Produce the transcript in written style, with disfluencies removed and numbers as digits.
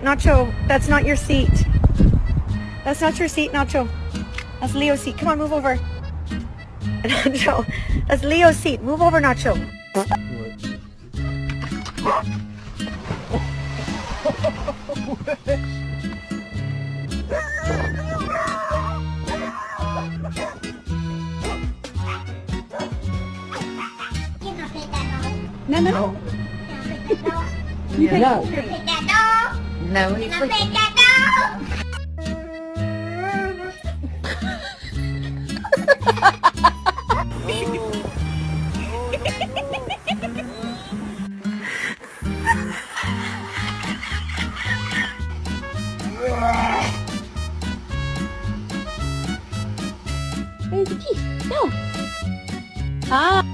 Nacho, that's not your seat. That's not your seat, Nacho. That's Leo's seat. Come on, move over. Nacho, that's Leo's seat. Move over, Nacho. No, no. You pick No. that dog. No, he Pick that dog. Where's the cheese? Go. Ah.